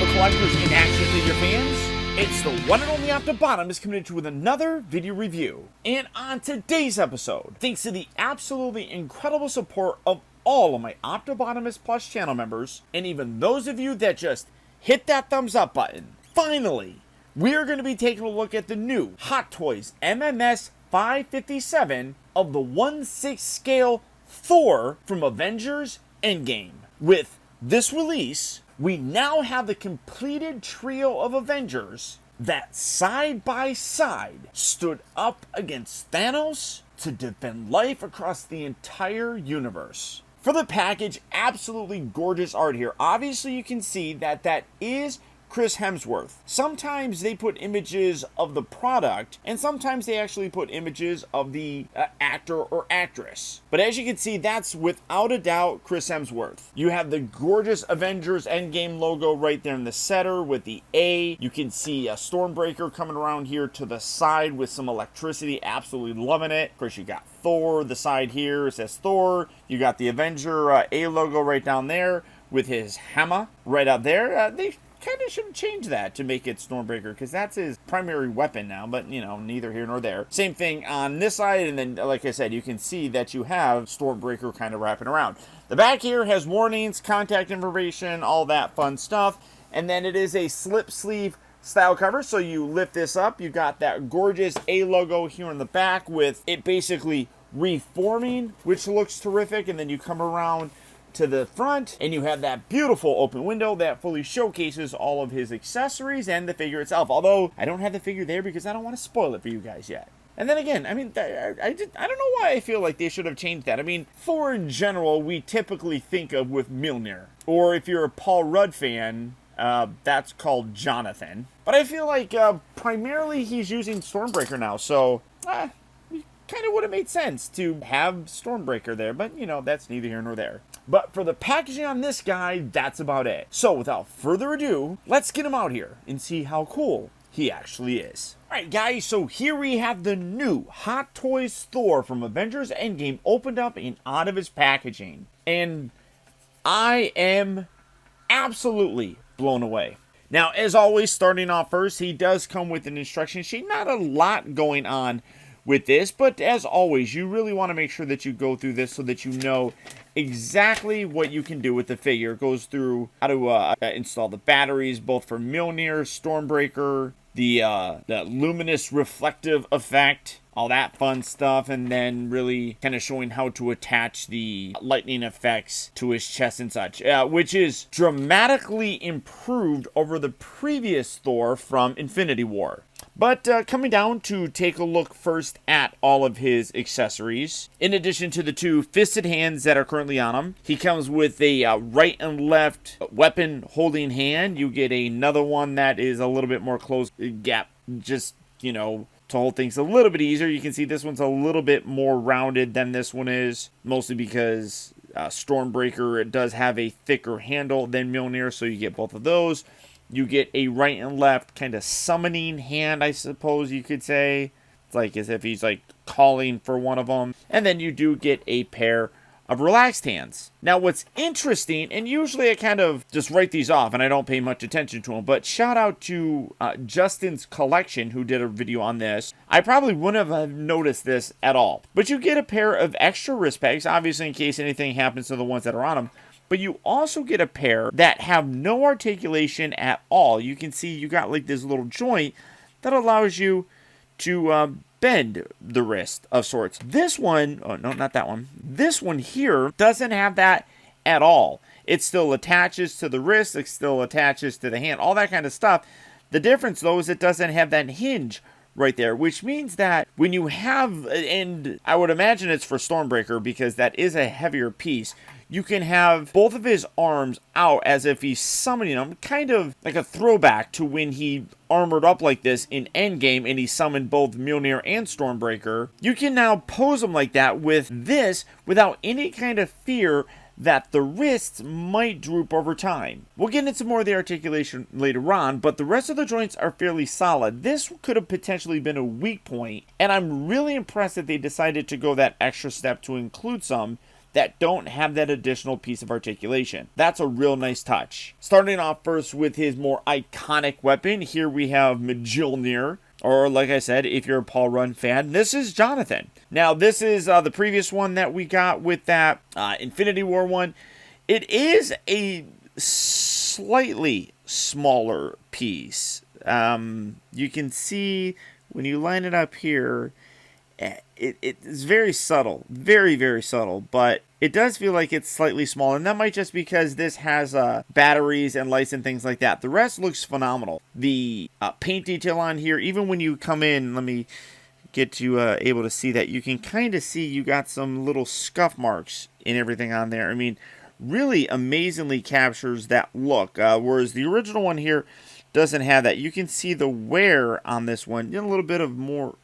for collectors and action figure fans. It's the one and only Optibotimus coming at you with another video review. And on today's episode, thanks to the absolutely incredible support of all of my Optibotimus Plus channel members, and even those of you that just hit that thumbs up button, finally, we are going to be taking a look at the new Hot Toys MMS 557 of the 1/6 scale Thor from Avengers Endgame. With this release, we now have the completed trio of Avengers that side by side stood up against Thanos to defend life across the entire universe. For the package, absolutely gorgeous art here. Obviously, you can see that is Chris Hemsworth. Sometimes they put images of the product, and sometimes they actually put images of the actor or actress. But as you can see, that's without a doubt Chris Hemsworth. You have the gorgeous Avengers Endgame logo right there in the center with the A. You can see a Stormbreaker coming around here to the side with some electricity. Absolutely loving it. Of course, you got Thor. The side here says Thor. You got the Avenger A logo right down there with his hammer right out there. They kind of should change that to make it Stormbreaker, because that's his primary weapon now, but you know, neither here nor there. Same thing on this side, and then like I said, you can see that you have Stormbreaker kind of wrapping around. The back here has warnings, contact information, all that fun stuff, and then it is a slip sleeve style cover, so you lift this up, you got that gorgeous A logo here in the back with it basically reforming, which looks terrific, and then you come around to the front, and you have that beautiful open window that fully showcases all of his accessories and the figure itself. Although, I don't have the figure there because I don't want to spoil it for you guys yet. And then again, I mean, I don't know why I feel like they should have changed that. I mean, Thor in general, we typically think of with Mjolnir. Or if you're a Paul Rudd fan, that's called Jonathan. But I feel like primarily he's using Stormbreaker now, so kind of would have made sense to have Stormbreaker there, but you know, that's neither here nor there. But for the packaging on this guy, that's about it. So without further ado, let's get him out here and see how cool he actually is. Alright guys, so here we have the new Hot Toys Thor from Avengers Endgame opened up and out of his packaging. And I am absolutely blown away. Now, as always, starting off first, he does come with an instruction sheet. Not a lot going on with this, but as always, you really want to make sure that you go through this so that you know exactly what you can do with the figure. It goes through how to install the batteries, both for Mjolnir, Stormbreaker, the luminous reflective effect, all that fun stuff, and then really kind of showing how to attach the lightning effects to his chest and such, which is dramatically improved over the previous Thor from Infinity War. But coming down to take a look first at all of his accessories. In addition to the two fisted hands that are currently on him, he comes with a right and left weapon holding hand. You get another one that is a little bit more close gap, just, you know, to hold things a little bit easier. You can see this one's a little bit more rounded than this one is, mostly because Stormbreaker, it does have a thicker handle than Mjolnir, so you get both of those. You get a right and left kind of summoning hand, I suppose you could say. It's like as if he's like calling for one of them. And then you do get a pair of relaxed hands. Now what's interesting, and usually I kind of just write these off and I don't pay much attention to them, but shout out to Justin's Collection, who did a video on this. I probably wouldn't have noticed this at all. But you get a pair of extra wrist pegs, obviously in case anything happens to the ones that are on them. But you also get a pair that have no articulation at all. You can see you got like this little joint that allows you to bend the wrist of sorts. This one, oh no, not that one. This one here doesn't have that at all. It still attaches to the wrist. It still attaches to the hand. All that kind of stuff. The difference though is it doesn't have that hinge right there, which means that when you have, and I would imagine it's for Stormbreaker because that is a heavier piece, you can have both of his arms out as if he's summoning them, kind of like a throwback to when he armored up like this in Endgame and he summoned both Mjolnir and Stormbreaker. You can now pose him like that with this without any kind of fear that the wrists might droop over time. We'll get into more of the articulation later on, but the rest of the joints are fairly solid. This could have potentially been a weak point, and I'm really impressed that they decided to go that extra step to include some that don't have that additional piece of articulation. That's a real nice touch. Starting off first with his more iconic weapon, here we have Mjolnir. Or, like I said, if you're a Paul Rudd fan, this is Jonathan. Now, this is the previous one that we got with that Infinity War one. It is a slightly smaller piece. You can see when you line it up here, it's very subtle. Very, very subtle. But it does feel like it's slightly smaller. And that might just because this has batteries and lights and things like that. The rest looks phenomenal. The paint detail on here, even when you come in, let me get you able to see that. You can kind of see you got some little scuff marks and everything on there. I mean, really amazingly captures that look. Whereas the original one here doesn't have that. You can see the wear on this one, a little bit of more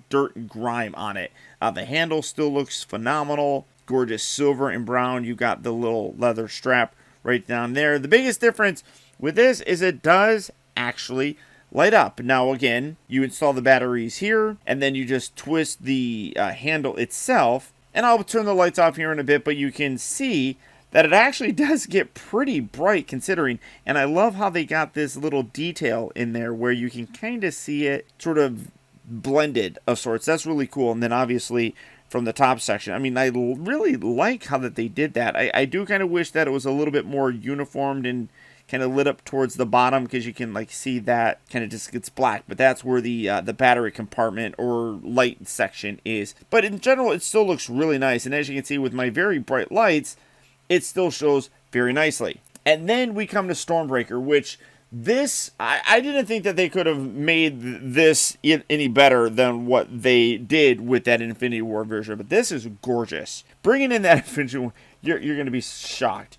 dirt and grime on it. The handle still looks phenomenal, gorgeous silver and brown. You got the little leather strap right down there. The biggest difference with this is it does actually light up. Now again, you install the batteries here, and then you just twist the handle itself. And I'll turn the lights off here in a bit, but you can see that it actually does get pretty bright considering, and I love how they got this little detail in there where you can kind of see it sort of blended of sorts. That's really cool. And then obviously from the top section, I mean, I really like how that they did that. I do kind of wish that it was a little bit more uniformed and kind of lit up towards the bottom, because you can like see that kind of just gets black, but that's where the battery compartment or light section is. But in general, it still looks really nice, and as you can see with my very bright lights, it still shows very nicely. And then we come to Stormbreaker, which this, I didn't think that they could have made this any better than what they did with that Infinity War version, but this is gorgeous. Bringing in that Infinity War, you're going to be shocked.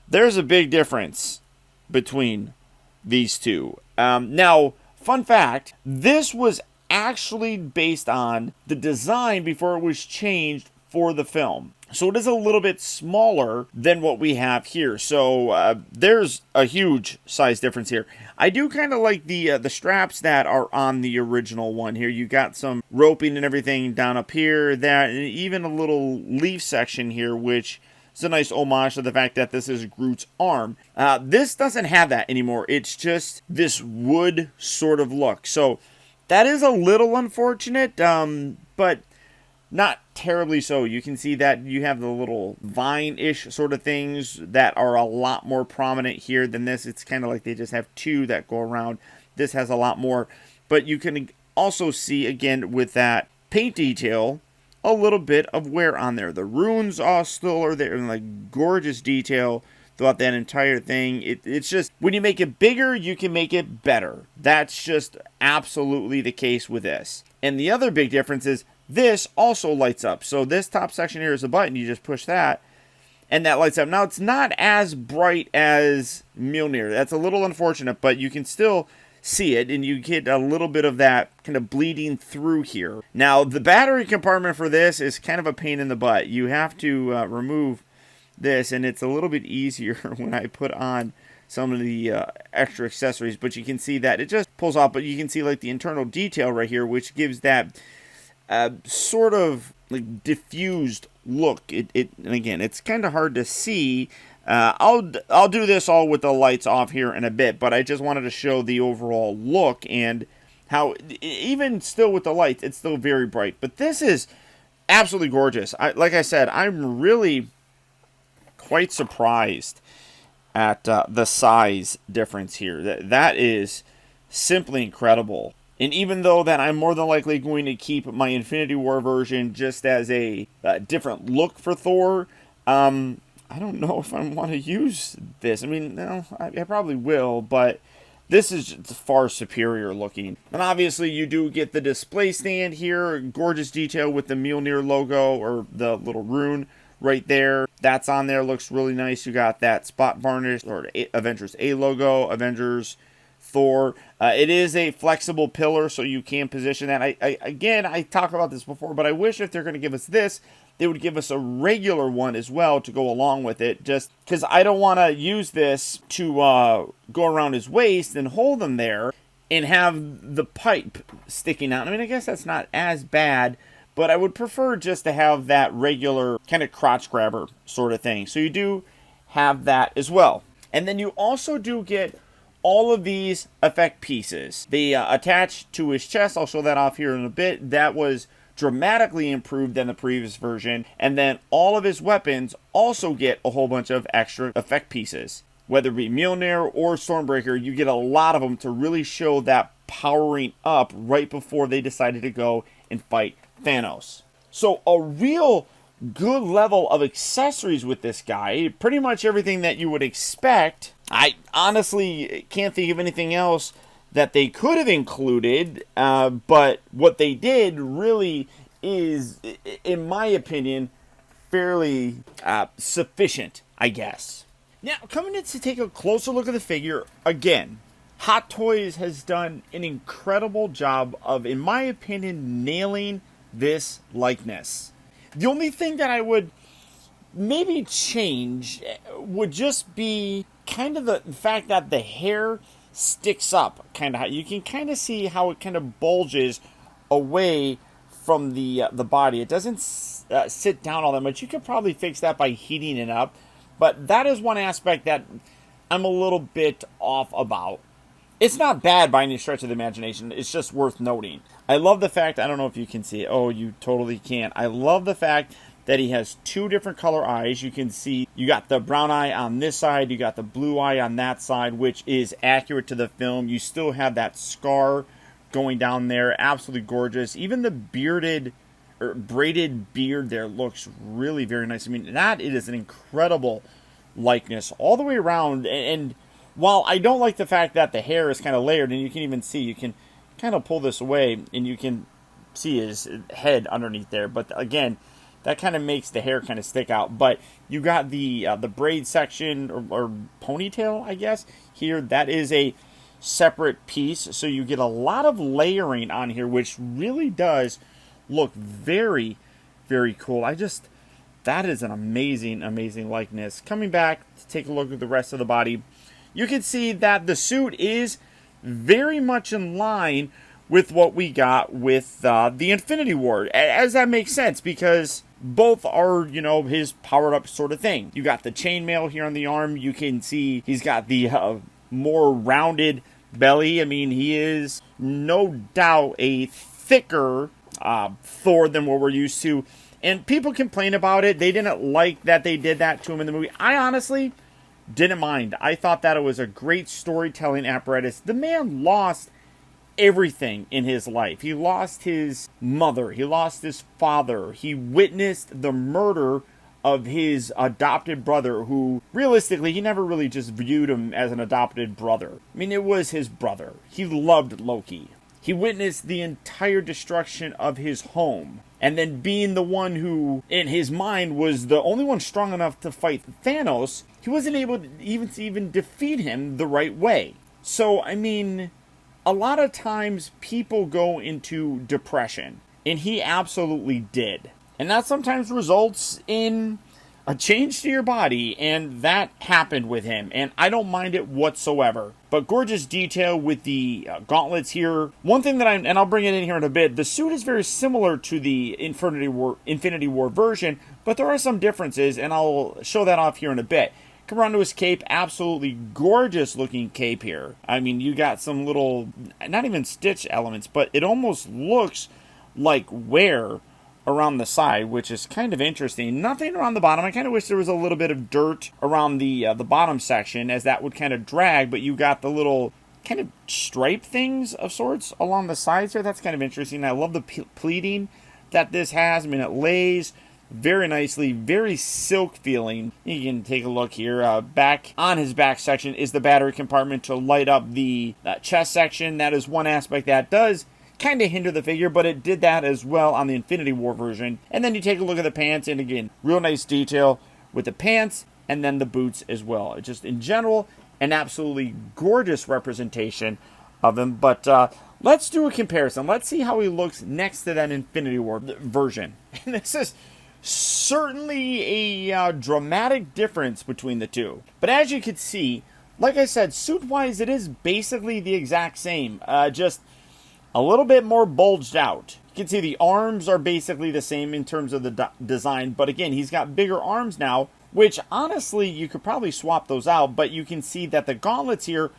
There's a big difference between these two. Now, fun fact, this was actually based on the design before it was changed for the film. So it is a little bit smaller than what we have here. So there's a huge size difference here. I do kind of like the straps that are on the original one here. You got some roping and everything down up here, that, and even a little leaf section here, which is a nice homage to the fact that this is Groot's arm. This doesn't have that anymore. It's just this wood sort of look. So that is a little unfortunate, but not terribly so. You can see that you have the little vine-ish sort of things that are a lot more prominent here than this. It's kind of like they just have two that go around. This has a lot more. But you can also see, again, with that paint detail, a little bit of wear on there. The runes all still are there, and like gorgeous detail throughout that entire thing. It's just, when you make it bigger, you can make it better. That's just absolutely the case with this. And the other big difference is this also lights up. So this top section here is a button. You just push that, and that lights up. Now, it's not as bright as Mjolnir. That's a little unfortunate, but you can still see it, and you get a little bit of that kind of bleeding through here. Now, the battery compartment for this is kind of a pain in the butt. You have to remove this, and it's a little bit easier when I put on some of the extra accessories, but you can see that it just pulls off. But you can see like the internal detail right here, which gives that sort of like diffused look. And again, it's kind of hard to see. I'll do this all with the lights off here in a bit, but I just wanted to show the overall look and how even still with the lights, it's still very bright. But this is absolutely gorgeous. Like I said, I'm really quite surprised at the size difference here. That is simply incredible. And even though that I'm more than likely going to keep my Infinity War version just as a different look for Thor, I don't know if I want to use this. I mean, no, I probably will, but this is just far superior looking. And obviously you do get the display stand here, gorgeous detail with the Mjolnir logo or the little rune right there. That's on there, looks really nice. You got that spot varnish or Avengers A logo, Avengers Thor. It is a flexible pillar, so you can position that. I talked about this before, but I wish if they're going to give us this, they would give us a regular one as well to go along with it, just because I don't want to use this to go around his waist and hold him there and have the pipe sticking out. I mean, I guess that's not as bad, but I would prefer just to have that regular kind of crotch grabber sort of thing. So you do have that as well. And then you also do get all of these effect pieces. They attach to his chest. I'll show that off here in a bit. That was dramatically improved than the previous version. And then all of his weapons also get a whole bunch of extra effect pieces. Whether it be Mjolnir or Stormbreaker, you get a lot of them to really show that powering up right before they decided to go and fight Thanos. So a real good level of accessories with this guy. Pretty much everything that you would expect. I honestly can't think of anything else that they could have included, but what they did really is, in my opinion, fairly sufficient, I guess. Now, coming in to take a closer look at the figure, again, Hot Toys has done an incredible job of, in my opinion, nailing this likeness. The only thing that I would maybe change would just be kind of the fact that the hair sticks up. You can kind of see how it kind of bulges away from the body. It doesn't sit down all that much. You could probably fix that by heating it up. But that is one aspect that I'm a little bit off about. It's not bad by any stretch of the imagination. It's just worth noting. I love the fact, I don't know if you can see it. Oh, you totally can't. I love the fact that he has two different color eyes. You can see you got the brown eye on this side, you got the blue eye on that side, which is accurate to the film. You still have that scar going down there. Absolutely gorgeous. Even the braided beard there looks really very nice. I mean, that is an incredible likeness all the way around. And while I don't like the fact that the hair is kind of layered, and you can even see, you can kind of pull this away and you can see his head underneath there. But again, that kind of makes the hair kind of stick out. But you got the braid section or ponytail, I guess, here. That is a separate piece. So you get a lot of layering on here, which really does look very, very cool. That is an amazing, amazing likeness. Coming back to take a look at the rest of the body, you can see that the suit is very much in line with what we got with the Infinity War. As that makes sense, because both are, his powered up sort of thing. You got the chainmail here on the arm. You can see he's got the more rounded belly. I mean, he is no doubt a thicker Thor than what we're used to. And people complain about it. They didn't like that they did that to him in the movie. I honestly didn't mind. I thought that it was a great storytelling apparatus. The man lost everything in his life. He lost his mother. He lost his father. He witnessed the murder of his adopted brother, who realistically he never really just viewed him as an adopted brother. I mean, it was his brother. He loved Loki. He witnessed the entire destruction of his home. And then being the one who, in his mind, was the only one strong enough to fight Thanos, he wasn't able to even defeat him the right way. So, I mean, a lot of times people go into depression. And he absolutely did. And that sometimes results in a change to your body, and that happened with him, and I don't mind it whatsoever. But gorgeous detail with the gauntlets here. One thing that I'll bring it in here in a bit, the suit is very similar to the Infinity War version, but there are some differences, and I'll show that off here in a bit. Come around to his cape, absolutely gorgeous looking cape here. I mean, you got some little, not even stitch elements, but it almost looks like wear around the side, which is kind of interesting. Nothing around the bottom. I kind of wish there was a little bit of dirt around the bottom section, as that would kind of drag, but you got the little kind of stripe things of sorts along the sides there. That's kind of interesting. I love the pleating that this has. I mean, it lays very nicely, very silk feeling. You can take a look here. Back on his back section is the battery compartment to light up the chest section. That is one aspect that does kind of hinder the figure, but it did that as well on the Infinity War version. And then you take a look at the pants, and again, real nice detail with the pants and then the boots as well. It's just, in general, an absolutely gorgeous representation of him. But let's do a comparison. Let's see how he looks next to that Infinity War version. And this is certainly a dramatic difference between the two. But as you can see, like I said, suit-wise, it is basically the exact same. Just a little bit more bulged out. You can see the arms are basically the same in terms of the design, but again, he's got bigger arms now, which honestly, you could probably swap those out, but you can see that the gauntlets here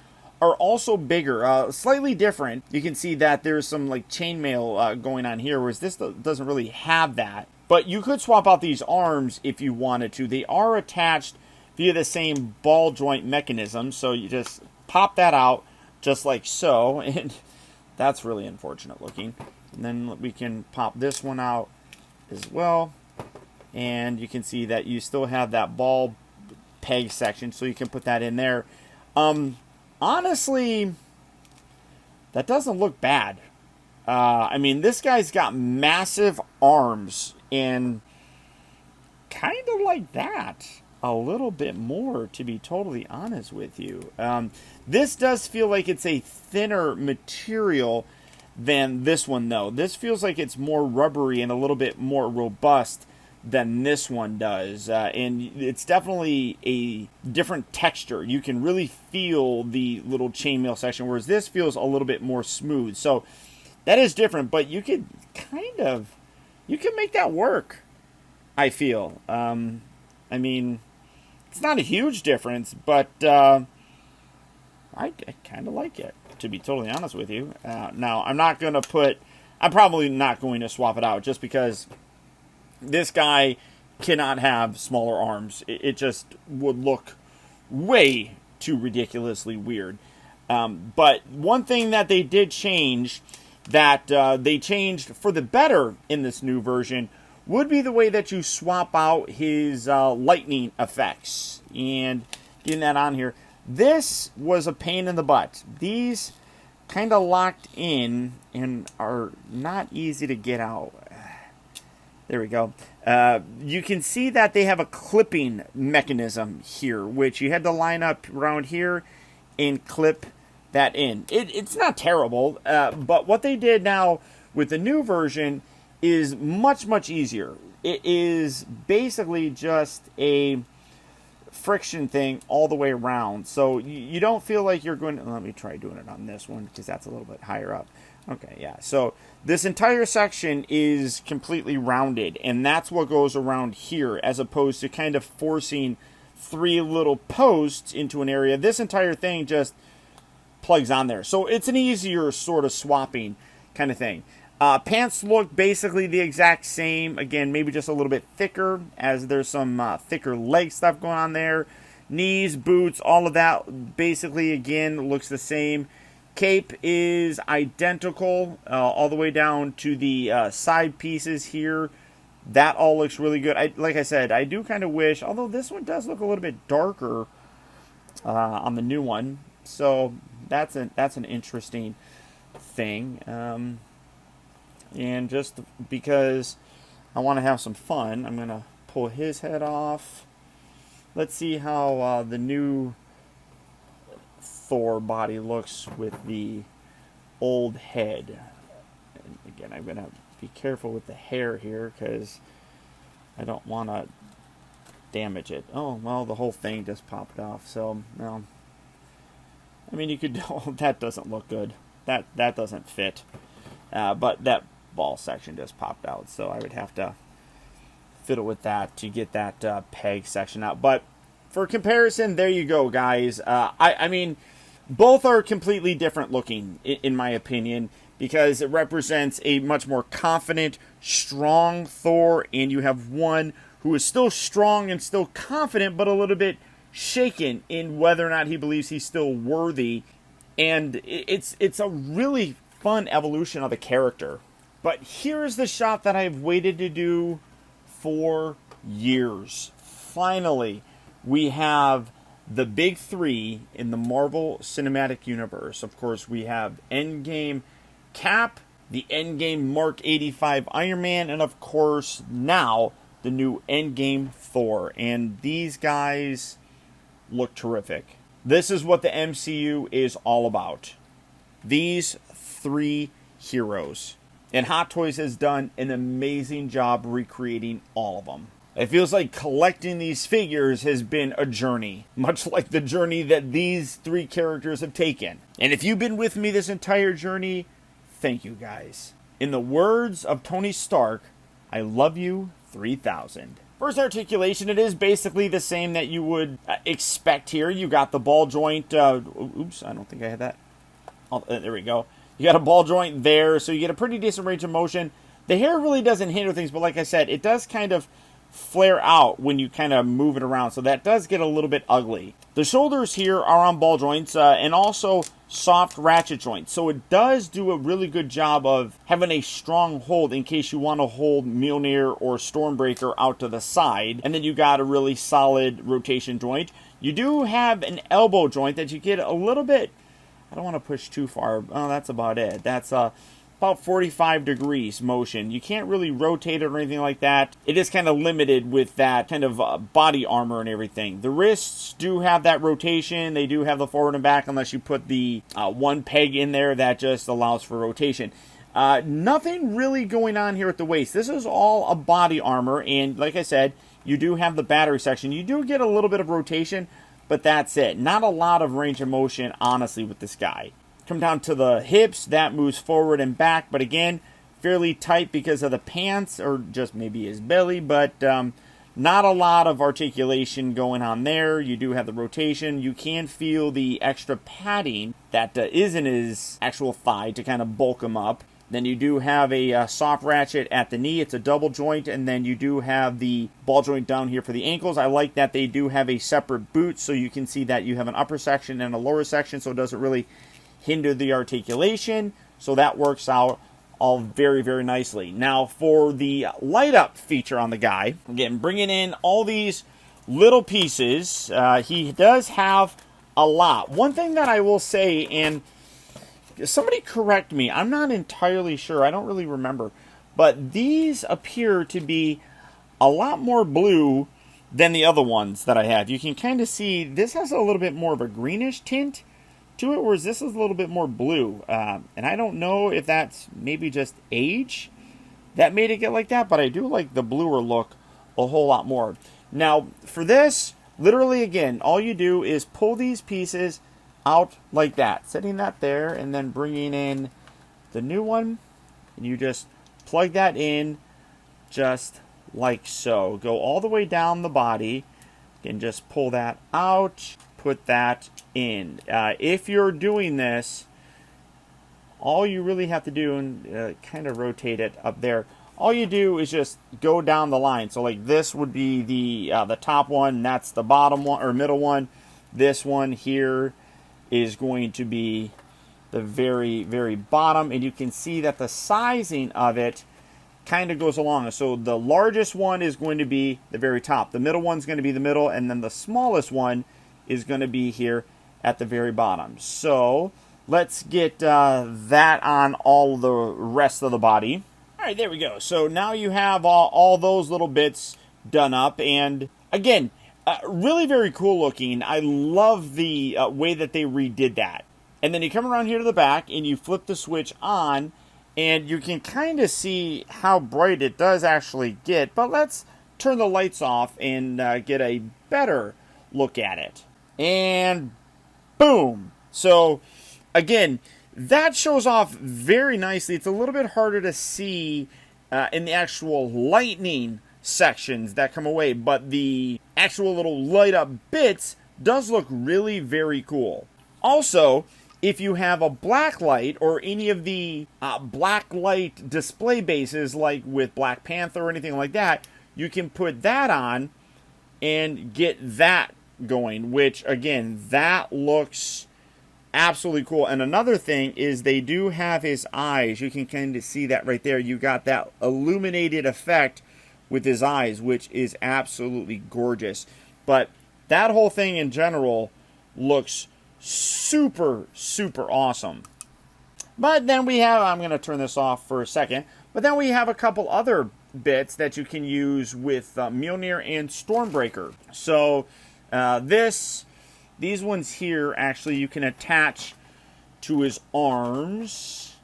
are also bigger, slightly different. You can see that there's some like chainmail going on here, whereas this doesn't really have that. But you could swap out these arms if you wanted to. They are attached via the same ball joint mechanism, so you just pop that out just like so, and that's really unfortunate looking. And then we can pop this one out as well, and you can see that you still have that ball peg section, so you can put that in there. Honestly, that doesn't look bad. I mean, this guy's got massive arms, and kind of like that a little bit more, to be totally honest with you. This does feel like it's a thinner material than this one, though. This feels like it's more rubbery and a little bit more robust than this one does. And it's definitely a different texture. You can really feel the little chainmail section, whereas this feels a little bit more smooth. So that is different, but you could you can make that work, I feel. I mean, it's not a huge difference, but I kind of like it, to be totally honest with you. Now, I'm probably not going to swap it out, just because this guy cannot have smaller arms. It just would look way too ridiculously weird. But one thing that they did change, that they changed for the better in this new version, would be the way that you swap out his lightning effects. And getting that on here, this was a pain in the butt. These kind of locked in and are not easy to get out. There we go. You can see that they have a clipping mechanism here, which you had to line up around here and clip that in. It's not terrible, but what they did now with the new version is much, much easier. It is basically just a friction thing all the way around. So you don't feel like you're going to... Let me try doing it on this one, because that's a little bit higher up. Okay, yeah. So this entire section is completely rounded, and that's what goes around here, as opposed to kind of forcing three little posts into an area. This entire thing just plugs on there. So it's an easier sort of swapping kind of thing. Pants look basically the exact same. Again, maybe just a little bit thicker, as there's some thicker leg stuff going on there. Knees, boots, all of that basically, again, looks the same. Cape is identical all the way down to the side pieces here. That all looks really good. Like I said, I do kind of wish, although this one does look a little bit darker on the new one. So that's an interesting thing. And just because I want to have some fun, I'm going to pull his head off. Let's see how the new Thor body looks with the old head. And again, I'm going to be careful with the hair here, because I don't want to damage it. Oh, well, the whole thing just popped off. So, well, I mean, you could... Oh, that doesn't look good. That doesn't fit. But that ball section just popped out, so I would have to fiddle with that to get that peg section out. But for comparison, there you go, guys. I mean, both are completely different looking, in my opinion, because it represents a much more confident, strong Thor, and you have one who is still strong and still confident, but a little bit shaken in whether or not he believes he's still worthy. And it's a really fun evolution of the character. But here's the shot that I've waited to do for years. Finally, we have the big three in the Marvel Cinematic Universe. Of course, we have Endgame Cap, the Endgame Mark 85 Iron Man, and of course, now, the new Endgame Thor. And these guys look terrific. This is what the MCU is all about. These three heroes. And Hot Toys has done an amazing job recreating all of them. It feels like collecting these figures has been a journey, much like the journey that these three characters have taken. And if you've been with me this entire journey, thank you guys. In the words of Tony Stark, I love you 3000. First articulation, it is basically the same that you would expect here. You got the ball joint. Oops, I don't think I had that. Oh, there we go. You got a ball joint there, so you get a pretty decent range of motion. The hair really doesn't hinder things, but like I said, it does kind of flare out when you kind of move it around, so that does get a little bit ugly. The shoulders here are on ball joints and also soft ratchet joints, so it does do a really good job of having a strong hold in case you want to hold Mjolnir or Stormbreaker out to the side, and then you got a really solid rotation joint. You do have an elbow joint that you get a little bit, I don't want to push too far, oh, that's about it. That's about 45 degrees motion. You can't really rotate it or anything like that. It is kind of limited with that kind of body armor and everything. The wrists do have that rotation. They do have the forward and back unless you put the one peg in there that just allows for rotation. Nothing really going on here at the waist. This is all a body armor, and like I said, you do have the battery section. You do get a little bit of rotation, but that's it. Not a lot of range of motion, honestly, with this guy. Come down to the hips, that moves forward and back, but again, fairly tight because of the pants, or just maybe his belly, but not a lot of articulation going on there. You do have the rotation. You can feel the extra padding that is in his actual thigh to kind of bulk him up. Then you do have a soft ratchet at the knee. It's a double joint, and then you do have the ball joint down here for the ankles. I like that they do have a separate boot, so you can see that you have an upper section and a lower section, so it doesn't really hinder the articulation, so that works out all very, very nicely. Now, for the light up feature on the guy, again, bringing in all these little pieces, he does have a lot. One thing that I will say, and somebody correct me, I'm not entirely sure, I don't really remember, but these appear to be a lot more blue than the other ones that I have. You can kind of see this has a little bit more of a greenish tint to it, whereas this is a little bit more blue. And I don't know if that's maybe just age that made it get like that, but I do like the bluer look a whole lot more. Now, for this, literally, again, all you do is pull these pieces out like that, setting that there, and then bringing in the new one, and you just plug that in just like so. Go all the way down the body, and just pull that out, put that in. If you're doing this, all you really have to do, and kind of rotate it up there, all you do is just go down the line. So like this would be the top one, that's the bottom one or middle one. This one here is going to be the very, very bottom, and you can see that the sizing of it kind of goes along. So the largest one is going to be the very top, the middle one's going to be the middle, and then the smallest one is going to be here at the very bottom. So let's get that on all the rest of the body. All right, there we go. So now you have all those little bits done up, and again, really very cool looking. I love the way that they redid that. And then you come around here to the back and you flip the switch on, and you can kind of see how bright it does actually get. But let's turn the lights off and get a better look at it. And boom. So again, that shows off very nicely. It's a little bit harder to see in the actual lightning sections that come away, but the actual little light up bits does look really very cool. Also, if you have a black light or any of the black light display bases like with Black Panther or anything like that, you can put that on and get that going, which again, that looks absolutely cool. And another thing is they do have his eyes. You can kind of see that right there. You got that illuminated effect with his eyes, which is absolutely gorgeous. But that whole thing in general looks super, super awesome. But then we have, I'm going to turn this off for a second, but then we have a couple other bits that you can use with Mjolnir and Stormbreaker. So these ones here, actually, you can attach to his arms.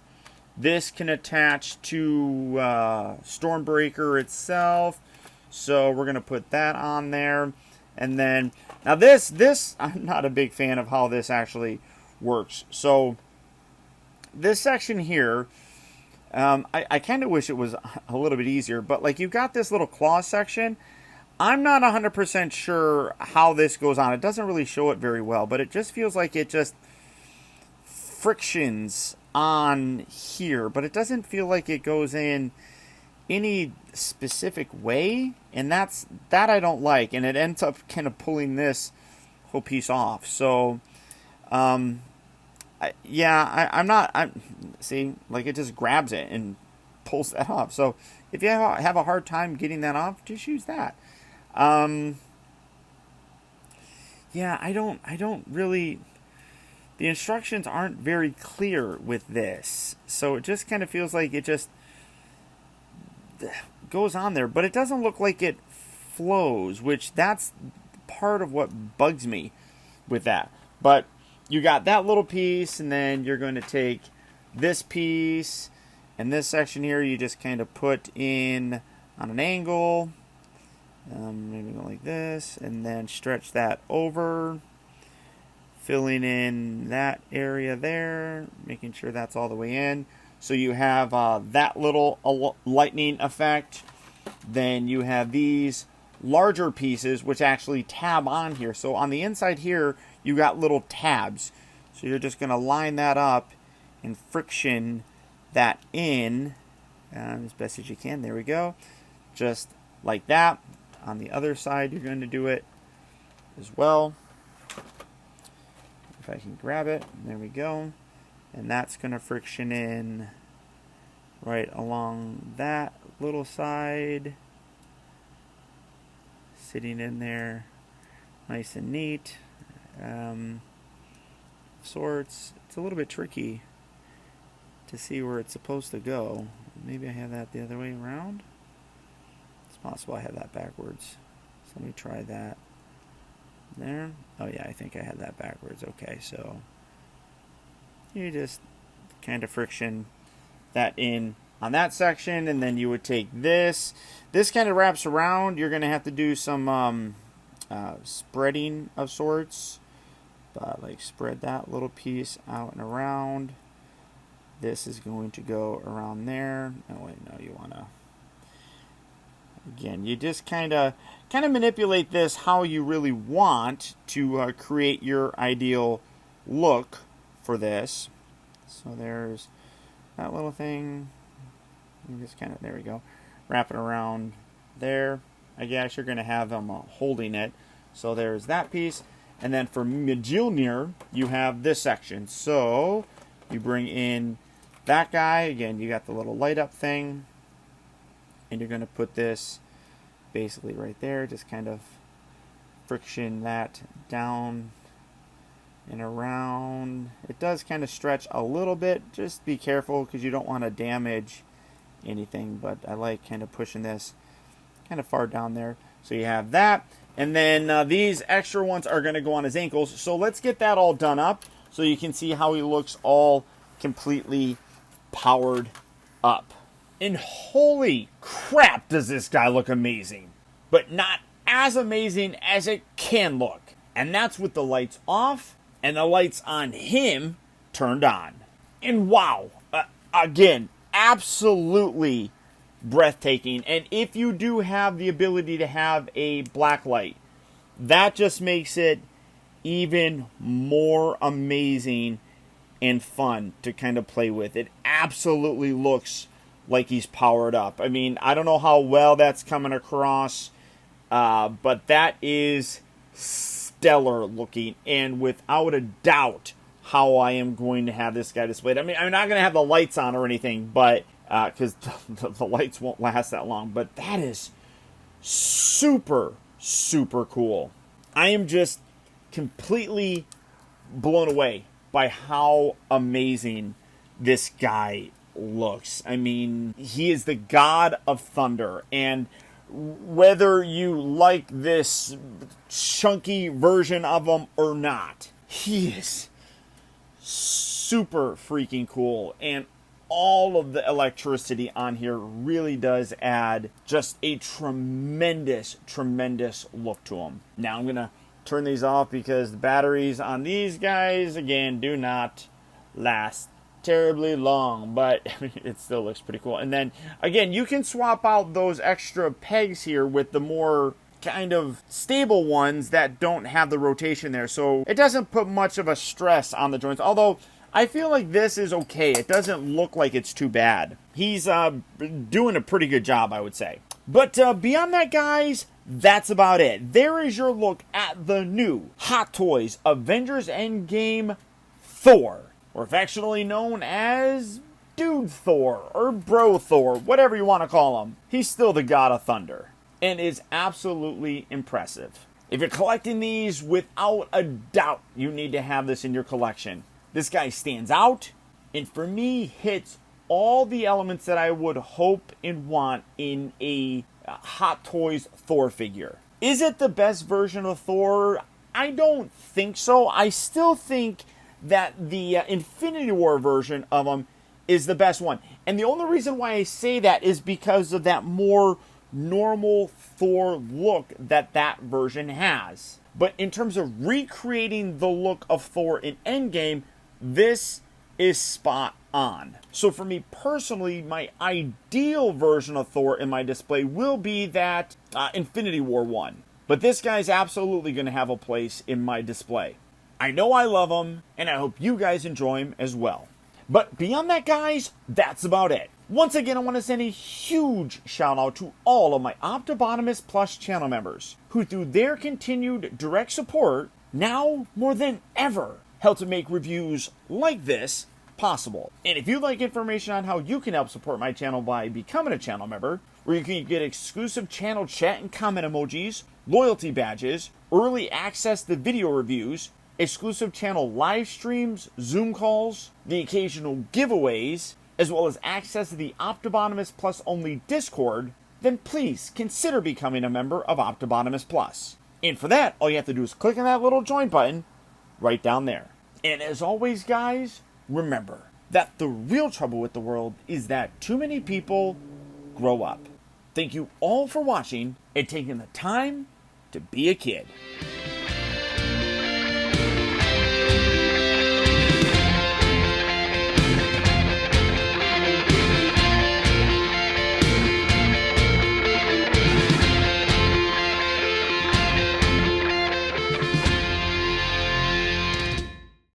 This can attach to Stormbreaker itself. So we're going to put that on there. And then, now this, I'm not a big fan of how this actually works. So this section here, I kind of wish it was a little bit easier, but like you've got this little claw section. I'm not 100% sure how this goes on. It doesn't really show it very well, but it just feels like it just frictions on here, but it doesn't feel like it goes in any specific way, and that I don't like, and it ends up kind of pulling this whole piece off. So I'm see, like it just grabs it and pulls that off. So if you have a hard time getting that off, just use that. Yeah, I don't really, the instructions aren't very clear with this, so it just kind of feels like it just goes on there, but it doesn't look like it flows, which that's part of what bugs me with that. But you got that little piece, and then you're going to take this piece and this section here, you just kind of put in on an angle, maybe go like this, and then stretch that over, filling in that area there, making sure that's all the way in. So you have that little lightning effect. Then you have these larger pieces which actually tab on here. So on the inside here, you got little tabs. So you're just going to line that up and friction that in as best as you can. There we go. Just like that. On the other side, you're going to do it as well. If I can grab it, there we go. And that's going to friction in right along that little side. Sitting in there nice and neat. Sorts. It's a little bit tricky to see where it's supposed to go. Maybe I have that the other way around. It's possible I have that backwards. So let me try that. There. Oh yeah, I think I had that backwards. Okay, so you just kind of friction that in on that section, and then you would take this. This kind of wraps around. You're going to have to do some spreading of sorts. Like spread that little piece out and around. This is going to go around there. Oh wait, no, you want to. Again, you just kind of manipulate this how you really want to create your ideal look for this. So there's that little thing. You just kind of, there we go. Wrap it around there. I guess you're going to have them holding it. So there's that piece. And then for Mjolnir, you have this section. So you bring in that guy. Again, you got the little light up thing. And you're going to put this basically right there. Just kind of friction that down and around. It does kind of stretch a little bit. Just be careful because you don't want to damage anything. But I like kind of pushing this kind of far down there. So you have that. And then these extra ones are going to go on his ankles. So let's get that all done up so you can see how he looks all completely powered up. And holy crap, does this guy look amazing. But not as amazing as it can look. And that's with the lights off and the lights on him turned on. And wow, again, absolutely breathtaking. And if you do have the ability to have a black light, that just makes it even more amazing and fun to kind of play with. It absolutely looks like he's powered up. I mean, I don't know how well that's coming across, but that is stellar looking, and without a doubt how I am going to have this guy displayed. I mean, I'm not going to have the lights on or anything, but because the lights won't last that long, but that is super, super cool. I am just completely blown away by how amazing this guy looks. I mean, he is the god of thunder, and whether you like this chunky version of him or not, he is super freaking cool, and all of the electricity on here really does add just a tremendous, tremendous look to him. Now I'm going to turn these off because the batteries on these guys, again, do not last terribly long, but I mean, it still looks pretty cool. And then, again, you can swap out those extra pegs here with the more kind of stable ones that don't have the rotation there. So it doesn't put much of a stress on the joints, although I feel like this is okay. It doesn't look like it's too bad. He's doing a pretty good job, I would say. But beyond that, guys, that's about it. There is your look at the new Hot Toys Avengers Endgame THOR, or affectionately known as Dude Thor, or Bro Thor, whatever you want to call him. He's still the God of Thunder, and is absolutely impressive. If you're collecting these, without a doubt, you need to have this in your collection. This guy stands out, and for me, hits all the elements that I would hope and want in a Hot Toys Thor figure. Is it the best version of Thor? I don't think so. I still think that the Infinity War version of him is the best one. And the only reason why I say that is because of that more normal Thor look that version has. But in terms of recreating the look of Thor in Endgame, this is spot on. So for me personally, my ideal version of Thor in my display will be that Infinity War one. But this guy's absolutely going to have a place in my display. I know I love him, and I hope you guys enjoy him as well. But beyond that, guys, that's about it. Once again, I want to send a huge shout out to all of my Optibotimus Plus channel members, who through their continued direct support, now more than ever, help to make reviews like this possible. And if you'd like information on how you can help support my channel by becoming a channel member, where you can get exclusive channel chat and comment emojis, loyalty badges, early access to video reviews, exclusive channel live streams, Zoom calls, the occasional giveaways, as well as access to the Optibotimus Plus only Discord, then please consider becoming a member of Optibotimus Plus. And for that, all you have to do is click on that little join button right down there. And as always, guys, remember that the real trouble with the world is that too many people grow up. Thank you all for watching and taking the time to be a kid.